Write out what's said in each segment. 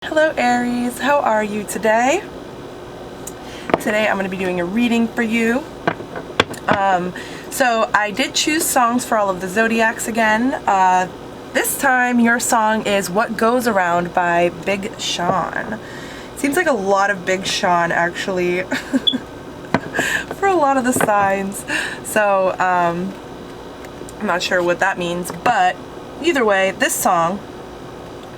Hello Aries, how are you today? Today I'm going to be doing a reading for you. So I did choose songs for all of the zodiacs again. This time your song is What Goes Around by Big Sean. Seems like a lot of Big Sean actually for a lot of the signs. So I'm not sure what that means, but either way, this song,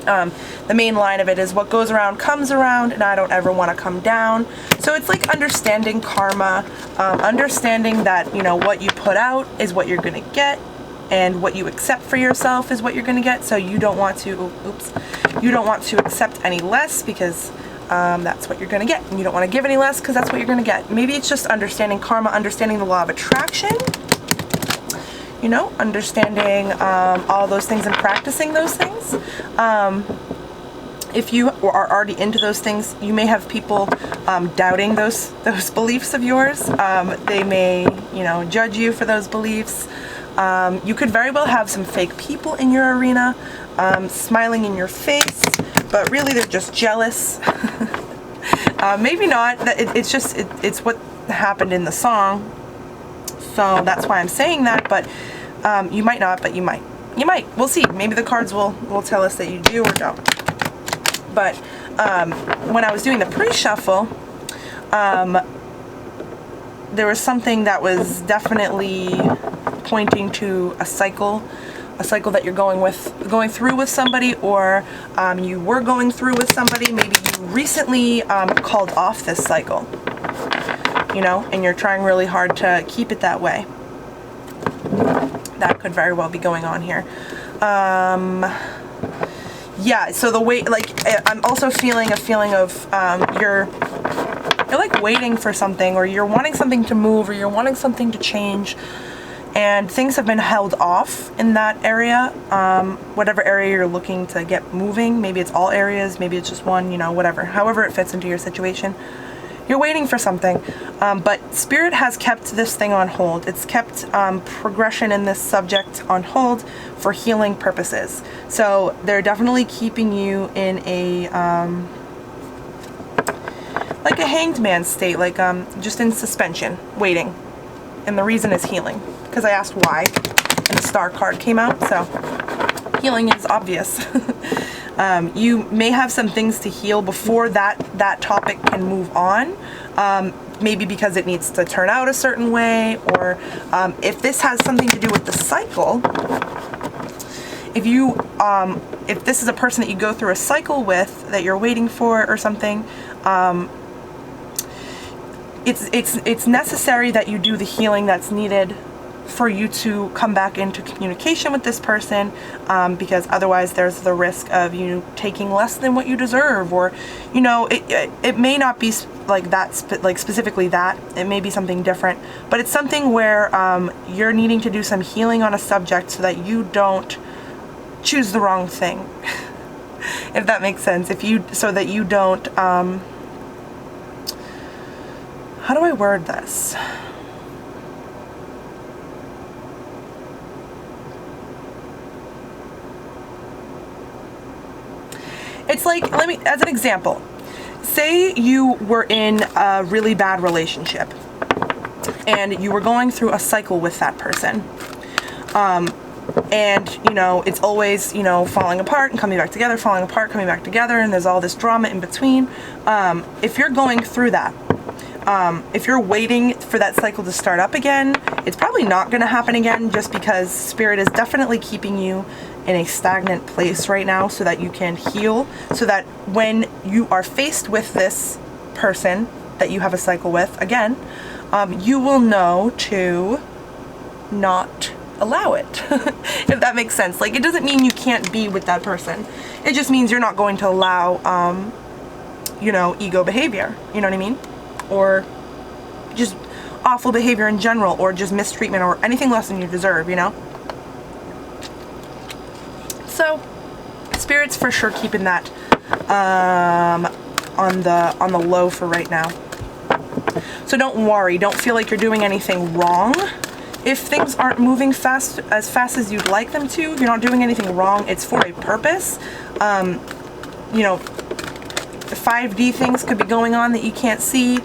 the main line of it is what goes around comes around, and I don't ever want to come down. So it's like understanding karma, understanding that, you know, what you put out is what you're going to get, and what you accept for yourself is what you're going to get. So you don't want to, you don't want to accept any less because that's what you're going to get. And you don't want to give any less because that's what you're going to get. Maybe it's just understanding karma, understanding the law of attraction. You know, understanding all those things and practicing those things. If you are already into those things, you may have people doubting those beliefs of yours. They may, you know, judge you for those beliefs. You could very well have some fake people in your arena, smiling in your face, but really they're just jealous. Maybe not. It's what happened in the song. So that's why I'm saying that, but you might not, but you might. You might. We'll see. Maybe the cards will tell us that you do or don't. But when I was doing the pre-shuffle, there was something that was definitely pointing to a cycle that you're going through with somebody, or you were going through with somebody. Maybe you recently called off this cycle. You know, and you're trying really hard to keep it that way. That could very well be going on here. Yeah, so the way, like, I'm also feeling a feeling of you're like waiting for something, or you're wanting something to move, or you're wanting something to change, and things have been held off in that area. Whatever area you're looking to get moving, maybe it's all areas, maybe it's just one, you know, whatever, however it fits into your situation. You're waiting for something, but Spirit has kept this thing on hold. It's kept progression in this subject on hold for healing purposes. So they're definitely keeping you in a like a hanged man state, like just in suspension, waiting. And the reason is healing, because I asked why, and the star card came out, so healing is obvious. You may have some things to heal before that topic can move on. Maybe because it needs to turn out a certain way, or if this has something to do with the cycle. If this is a person that you go through a cycle with that you're waiting for or something, it's necessary that you do the healing that's needed for you to come back into communication with this person, because otherwise there's the risk of you taking less than what you deserve, or, you know, it may not be like that, like specifically that. It may be something different, but it's something where you're needing to do some healing on a subject so that you don't choose the wrong thing. If that makes sense. So that you don't, how do I word this? It's like, as an example, say you were in a really bad relationship and you were going through a cycle with that person. And, you know, it's always, you know, falling apart and coming back together, falling apart, coming back together, and there's all this drama in between. If you're going through that, if you're waiting for that cycle to start up again, it's probably not going to happen again, just because Spirit is definitely keeping you in a stagnant place right now so that you can heal, so that when you are faced with this person that you have a cycle with again, you will know to not allow it. If that makes sense. Like, it doesn't mean you can't be with that person. It just means you're not going to allow, you know, ego behavior. You know what I mean? Or just awful behavior in general, or just mistreatment, or anything less than you deserve, you know? So, Spirit's for sure keeping that on the low for right now. So don't worry. Don't feel like you're doing anything wrong. If things aren't moving as fast as you'd like them to, you're not doing anything wrong. It's for a purpose. You know, 5D things could be going on that you can't see.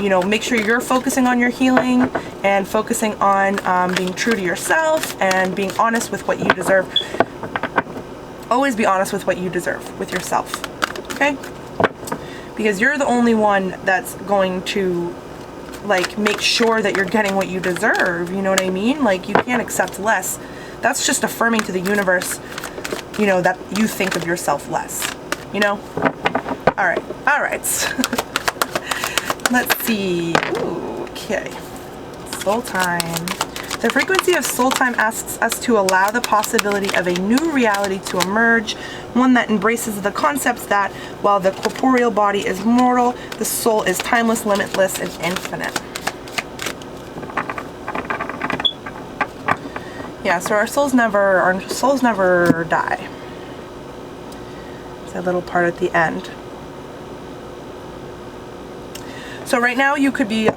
You know, make sure you're focusing on your healing and focusing on being true to yourself and being honest with what you deserve. Always be honest with what you deserve with yourself, okay? Because you're the only one that's going to, like, make sure that you're getting what you deserve, you know what I mean? Like, you can't accept less. That's just affirming to the universe, you know, that you think of yourself less, you know? All right. Let's see. Ooh, okay. Soul time. The frequency of soul time asks us to allow the possibility of a new reality to emerge, one that embraces the concepts that while the corporeal body is mortal, the soul is timeless, limitless, and infinite. Yeah, so our souls never die. It's a little part at the end. So right now you could be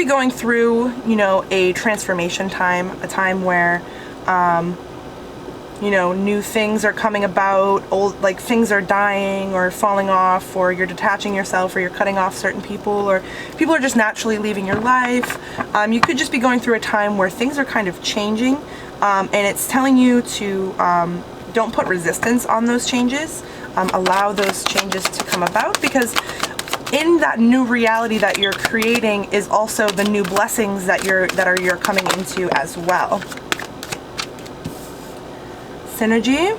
going through, you know, a transformation time, a time where, you know, new things are coming about, old, like, things are dying or falling off, or you're detaching yourself, or you're cutting off certain people, or people are just naturally leaving your life. You could just be going through a time where things are kind of changing, and it's telling you to don't put resistance on those changes. Allow those changes to come about, because in that new reality that you're creating is also the new blessings that you're coming into as well. Synergy.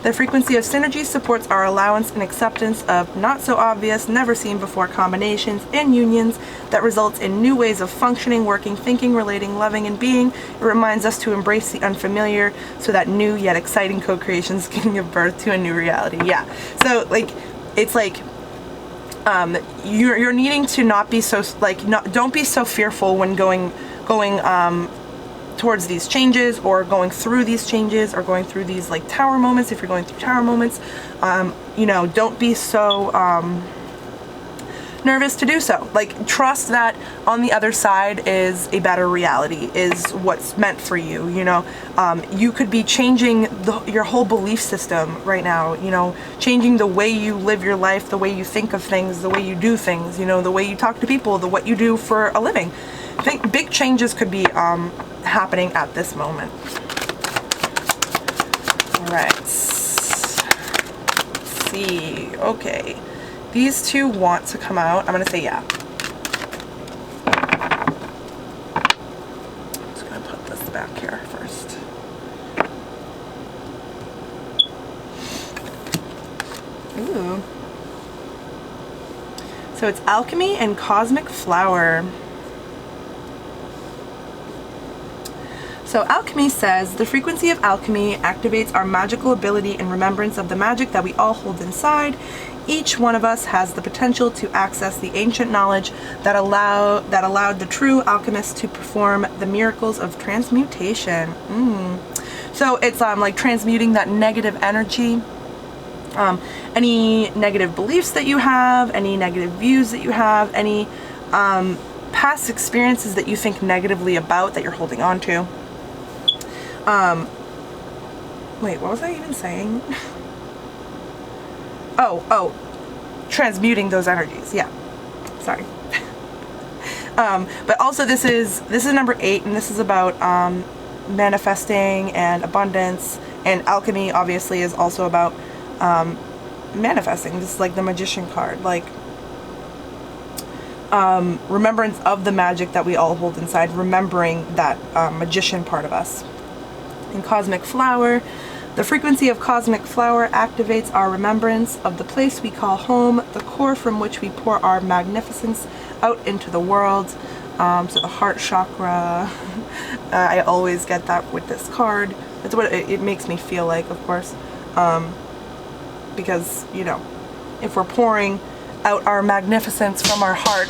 The frequency of synergy supports our allowance and acceptance of not so obvious, never seen before combinations and unions that results in new ways of functioning, working, thinking, relating, loving, and being. It reminds us to embrace the unfamiliar so that new yet exciting co-creations can give birth to a new reality. Yeah. So, like, it's like, you're needing to not be so, like, don't be so fearful when going towards these changes, or going through these changes, or going through these, like, tower moments. If you're going through tower moments, you know, don't be so nervous to do so. Like, trust that on the other side is a better reality, is what's meant for you, you know. You could be changing your whole belief system right now, you know, changing the way you live your life, the way you think of things, the way you do things, you know, the way you talk to people, what you do for a living. I think big changes could be happening at this moment. All right. Let's see. Okay. These two want to come out. I'm going to say yeah. I'm just going to put this back here first. Ooh. So it's alchemy and cosmic flower. So alchemy says, the frequency of alchemy activates our magical ability and remembrance of the magic that we all hold inside. Each one of us has the potential to access the ancient knowledge that allowed the true alchemist to perform the miracles of transmutation. So it's like transmuting that negative energy, any negative beliefs that you have, any negative views that you have, any past experiences that you think negatively about that you're holding on to. Wait, what was I even saying? Oh, transmuting those energies. Yeah, sorry. But also this is number 8, and this is about manifesting and abundance, and alchemy obviously is also about manifesting. This is like the magician card, like remembrance of the magic that we all hold inside, remembering that magician part of us. In cosmic flower, the frequency of cosmic flower activates our remembrance of the place we call home, the core from which we pour our magnificence out into the world. So the heart chakra, I always get that with this card. That's what it makes me feel like, of course, because, you know, if we're pouring out our magnificence from our heart,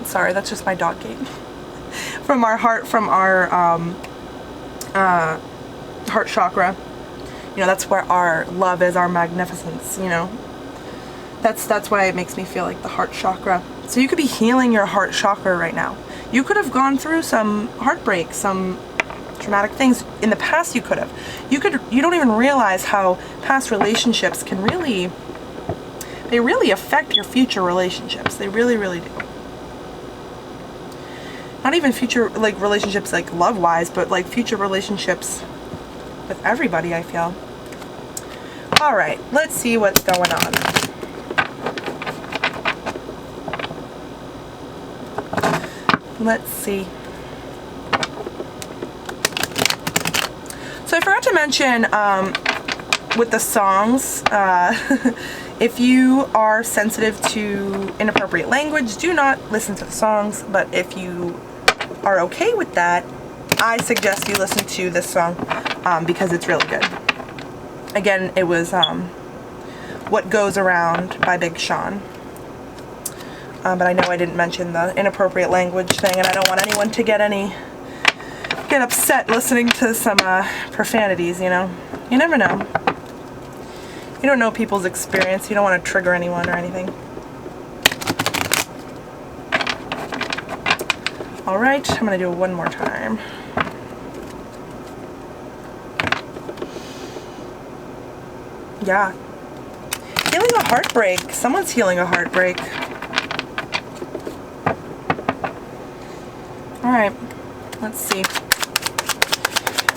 sorry, that's just my dog gate, from our heart, from our heart chakra, you know, that's where our love is, our magnificence, you know. That's why it makes me feel like the heart chakra. So you could be healing your heart chakra right now. You could have gone through some heartbreak, some traumatic things in the past you could have. You don't even realize how past relationships can really, they really affect your future relationships. They really, really do. Not even future, like, relationships, like, love-wise, but, like, future relationships with everybody, I feel. All right, let's see what's going on. Let's see. So I forgot to mention with the songs, if you are sensitive to inappropriate language, do not listen to the songs. But if you are okay with that, I suggest you listen to this song because it's really good. Again, it was What Goes Around by Big Sean. But I know I didn't mention the inappropriate language thing, and I don't want anyone to get upset listening to some profanities, you know? You never know. You don't know people's experience. You don't want to trigger anyone or anything. Alright, I'm going to do it one more time. Yeah. Healing a heartbreak. Someone's healing a heartbreak. Alright, let's see.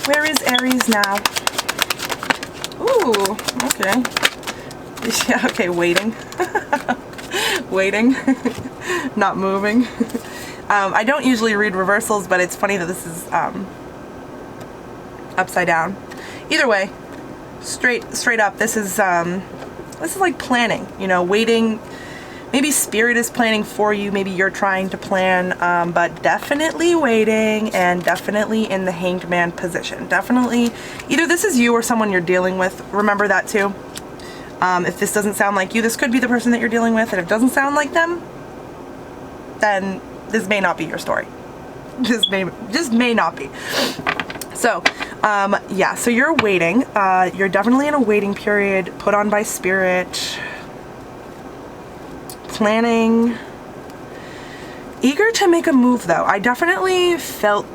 Where is Aries now? Ooh, okay. Yeah, okay, waiting. Waiting. Not moving. I don't usually read reversals, but it's funny that this is upside down. Either way, straight up, this is like planning, you know, waiting. Maybe spirit is planning for you, maybe you're trying to plan, but definitely waiting, and definitely in the hanged man position. Definitely, either this is you or someone you're dealing with. Remember that too. If this doesn't sound like you, this could be the person that you're dealing with, and if it doesn't sound like them, then this may not be your story. This may not be. So, yeah, so you're waiting. You're definitely in a waiting period put on by spirit. Planning. Eager to make a move, though. I definitely felt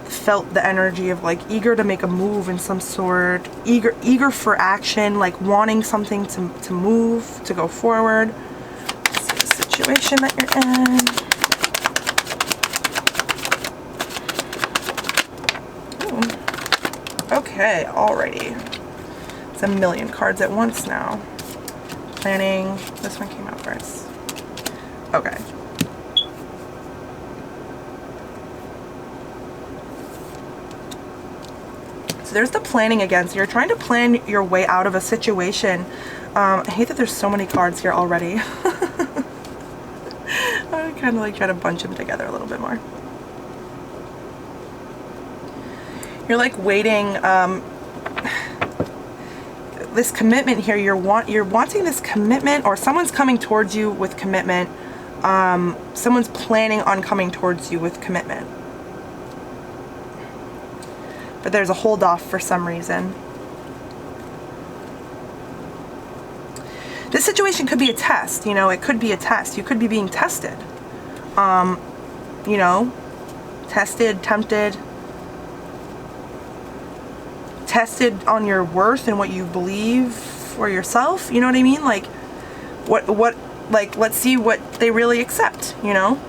the energy of, like, eager to make a move in some sort. Eager for action, like wanting something to move, to go forward. Let's see the situation that you're in. Ooh. Okay, alrighty. It's a million cards at once now. Planning. This one came out first. Okay. So there's the planning again. So you're trying to plan your way out of a situation. I hate that there's so many cards here already. I kind of like try to bunch them together a little bit more. You're like waiting. This commitment here. You're wanting this commitment, or someone's coming towards you with commitment. Someone's planning on coming towards you with commitment. But there's a hold off for some reason. This situation could be a test, you know, it could be a test. You could be being tested. You know, tested, tempted. Tested on your worth and what you believe for yourself, you know what I mean? Like, like, let's see what they really accept, you know?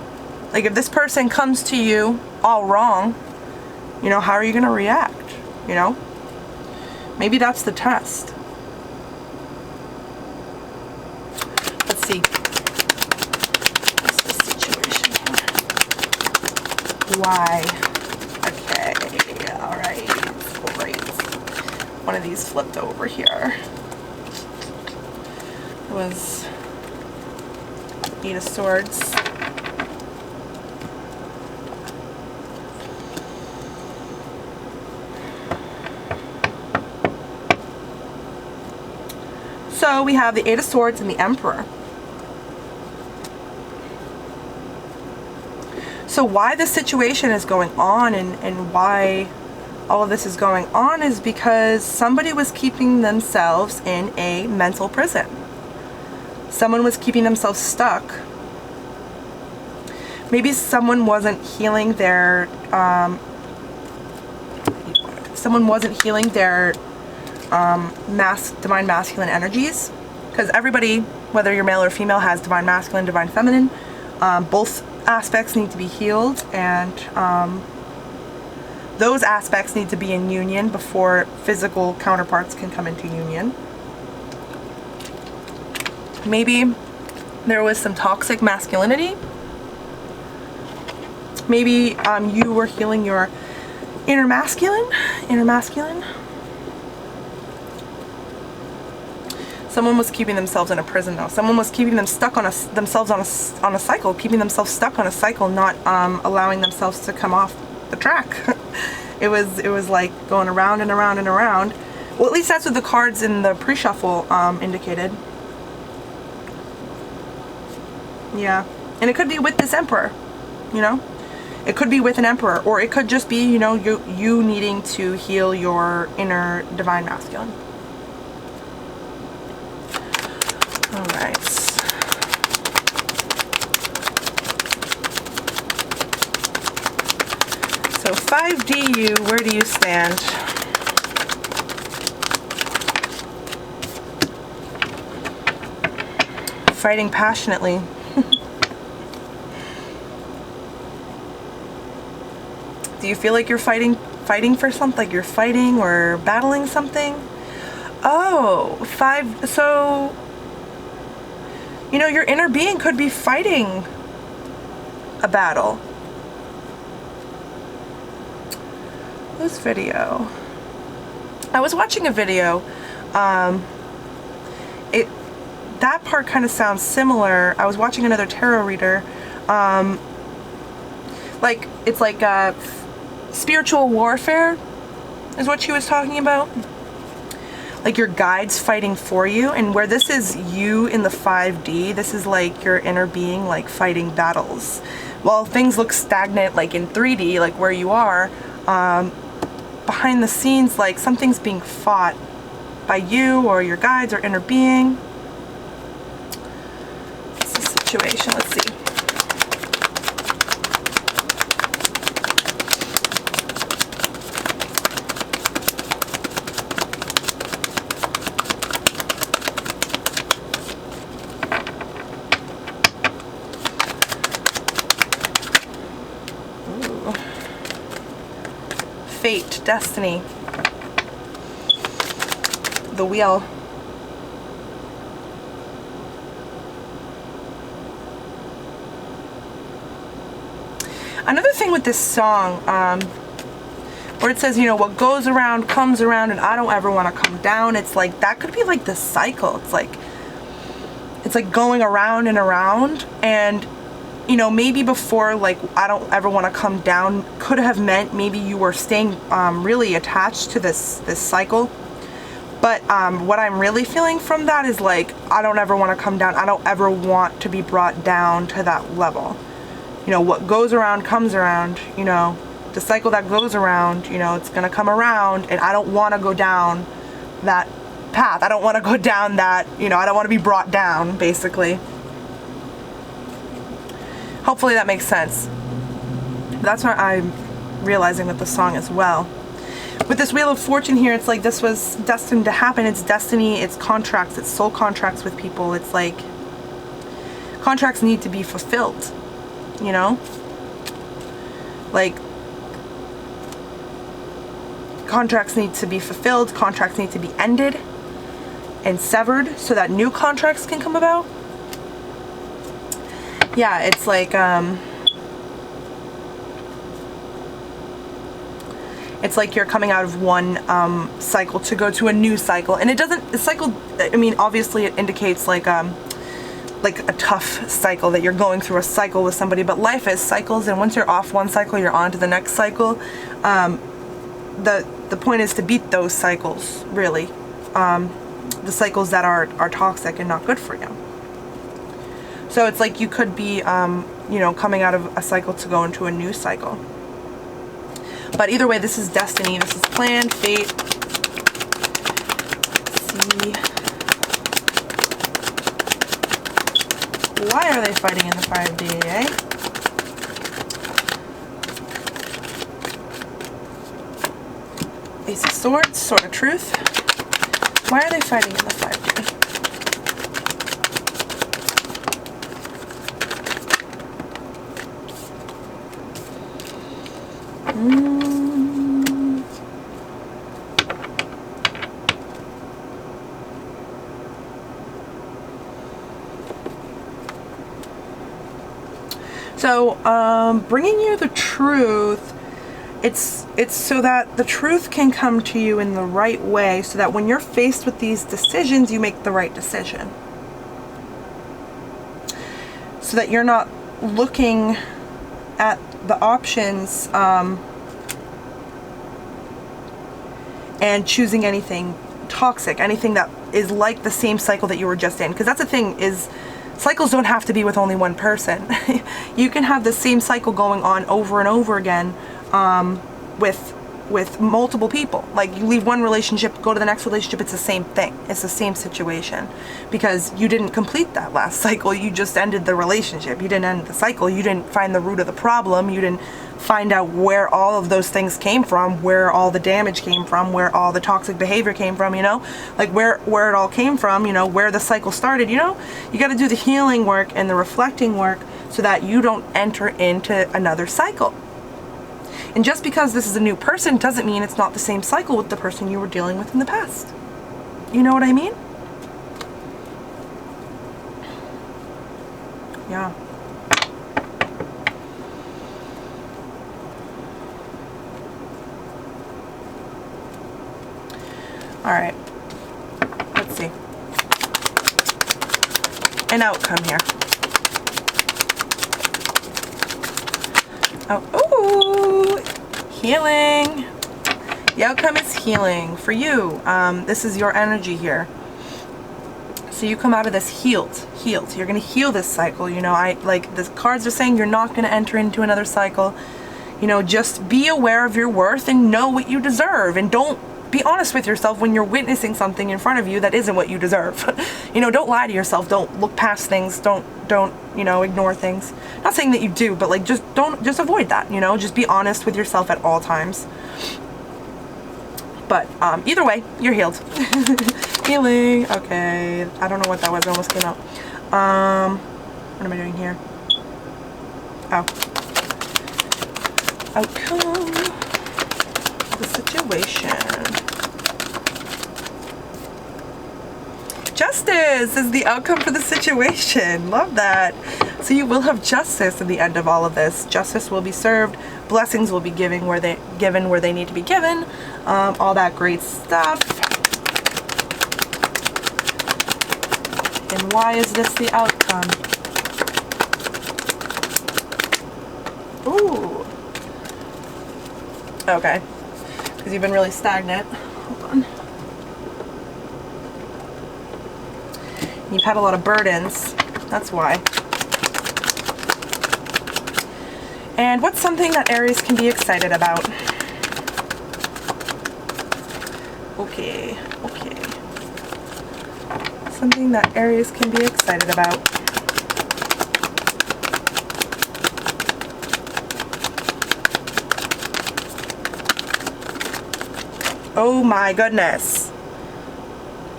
Like, if this person comes to you all wrong, you know, how are you going to react, you know? Maybe that's the test. Let's see. What's the situation here? Why? Okay, alright, great. One of these flipped over here. It was Eight of Swords. So we have the Eight of Swords and the Emperor. So why the situation is going on and why all of this is going on is because somebody was keeping themselves in a mental prison. Someone was keeping themselves stuck. Maybe someone wasn't healing their someone wasn't healing their divine masculine energies, because everybody, whether you're male or female, has divine masculine, divine feminine. Both aspects need to be healed, and those aspects need to be in union before physical counterparts can come into union. Maybe there was some toxic masculinity. Maybe you were healing your inner masculine. Someone was keeping themselves in a prison though. Someone was keeping them stuck on themselves on a cycle, keeping themselves stuck on a cycle, not allowing themselves to come off the track. It was like going around and around and around. Well, at least that's what the cards in the pre-shuffle indicated. Yeah, and it could be with this emperor, you know. It could be with an emperor, or it could just be, you know, you needing to heal your inner divine masculine. All right. So 5DU, where do you stand? Fighting passionately. Do you feel like you're fighting for something? Like you're fighting or battling something? Oh, 5. So, you know, your inner being could be fighting a battle. This video. I was watching a video. That part kind of sounds similar. I was watching another tarot reader. Like, it's like spiritual warfare is what she was talking about. Like your guides fighting for you, and where this is you in the 5D, this is like your inner being like fighting battles. While things look stagnant like in 3D, like where you are, behind the scenes, like something's being fought by you or your guides or inner being. What's the situation? Let's see. Fate, destiny, the wheel. Another thing with this song, where it says, you know, what goes around comes around, and I don't ever want to come down. It's like that could be like the cycle. It's like going around and around, and you know, maybe before, like, I don't ever want to come down could have meant maybe you were staying really attached to this cycle. But what I'm really feeling from that is like, I don't ever want to come down. I don't ever want to be brought down to that level. You know, what goes around comes around, you know, the cycle that goes around, you know, it's going to come around, and I don't want to go down that path. I don't want to go down that, you know, I don't want to be brought down, basically. Hopefully that makes sense. That's what I'm realizing with the song as well. With this Wheel of Fortune here, it's like this was destined to happen. It's destiny, it's contracts, it's soul contracts with people. It's like contracts need to be fulfilled, you know? Like contracts need to be fulfilled, contracts need to be ended and severed so that new contracts can come about. Yeah, it's like you're coming out of one cycle to go to a new cycle, and it doesn't. The cycle, I mean, obviously it indicates like a tough cycle, that you're going through a cycle with somebody. But life is cycles, and once you're off one cycle, you're on to the next cycle. The point is to beat those cycles, really, the cycles that are toxic and not good for you. So it's like you could be, you know, coming out of a cycle to go into a new cycle. But either way, this is destiny. This is plan, fate. Let's see. Why are they fighting in the 5D, eh? Ace of Swords, Sword of Truth. Why are they fighting in the 5D? So, bringing you the truth, it's so that the truth can come to you in the right way, so that when you're faced with these decisions, you make the right decision. So that you're not looking at the options and choosing anything toxic, anything that is like the same cycle that you were just in. Because that's the thing, is cycles don't have to be with only one person. You can have the same cycle going on over and over again with multiple people. Like, you leave one relationship, go to the next relationship, it's the same thing. It's the same situation. Because you didn't complete that last cycle, you just ended the relationship. You didn't end the cycle, you didn't find the root of the problem, you didn't find out where all of those things came from, where all the damage came from, where all the toxic behavior came from, you know? Like, where it all came from, you know, where the cycle started, you know? You gotta do the healing work and the reflecting work so that you don't enter into another cycle. And just because this is a new person doesn't mean it's not the same cycle with the person you were dealing with in the past. You know what I mean? Yeah. All right. Let's see. An outcome here. Oh, ooh, healing. The outcome is healing for you. This is your energy here. So you come out of this healed. You're gonna heal this cycle. You know, like the cards are saying, you're not gonna enter into another cycle. You know, just be aware of your worth and know what you deserve, and don't be honest with yourself when you're witnessing something in front of you that isn't what you deserve. You know, don't lie to yourself. Don't look past things. Don't, you know, ignore things. Not saying that you do, but like, just avoid that, you know? Just be honest with yourself at all times. But either way, you're healed. Healing. Okay. I don't know what that was. It almost came out. What am I doing here? Oh. Outcome. The situation. Justice is the outcome for the situation. Love that. So you will have justice at the end of all of this. Justice will be served. Blessings will be given where they need to be given. All that great stuff. And why is this the outcome? Ooh. Okay. Because you've been really stagnant. Hold on. You've had a lot of burdens. That's why. And what's something that Aries can be excited about? Okay. Something that Aries can be excited about. Oh my goodness.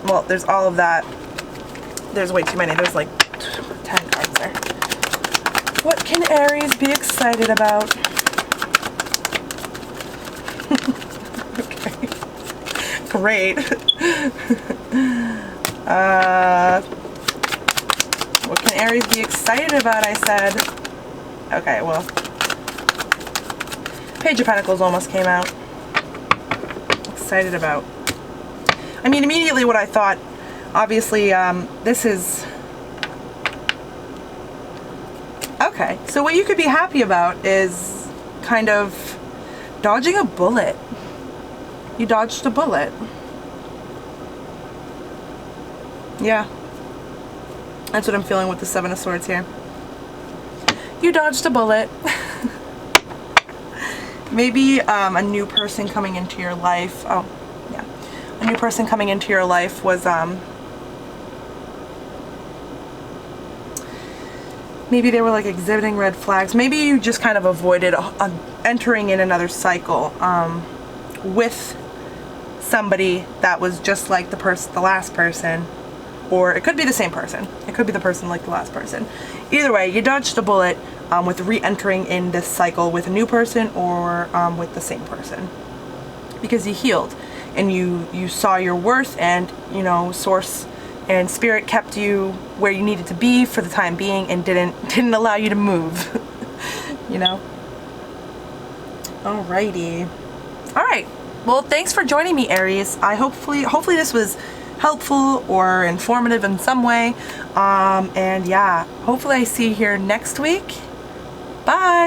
Well, there's all of that. There's way too many. There's like 10 cards there. What can Aries be excited about? Okay. Great. What can Aries be excited about, I said. Okay, well. Page of Pentacles almost came out. Excited about. I mean, immediately what I thought, obviously, this is... Okay, so what you could be happy about is kind of dodging a bullet. You dodged a bullet. Yeah. That's what I'm feeling with the Seven of Swords here. You dodged a bullet. Maybe a new person coming into your life. Oh, yeah. A new person coming into your life was... maybe they were like exhibiting red flags. Maybe you just kind of avoided entering in another cycle with somebody that was just like the last person, or it could be the same person. It could be the person like the last person. Either way, you dodged a bullet with re-entering in this cycle with a new person or with the same person, because you healed and you saw your worth, and you know, source and spirit kept you where you needed to be for the time being and didn't allow you to move. You know. Alrighty. Alright. Well, thanks for joining me, Aries. Hopefully this was helpful or informative in some way. And yeah, hopefully I see you here next week. Bye.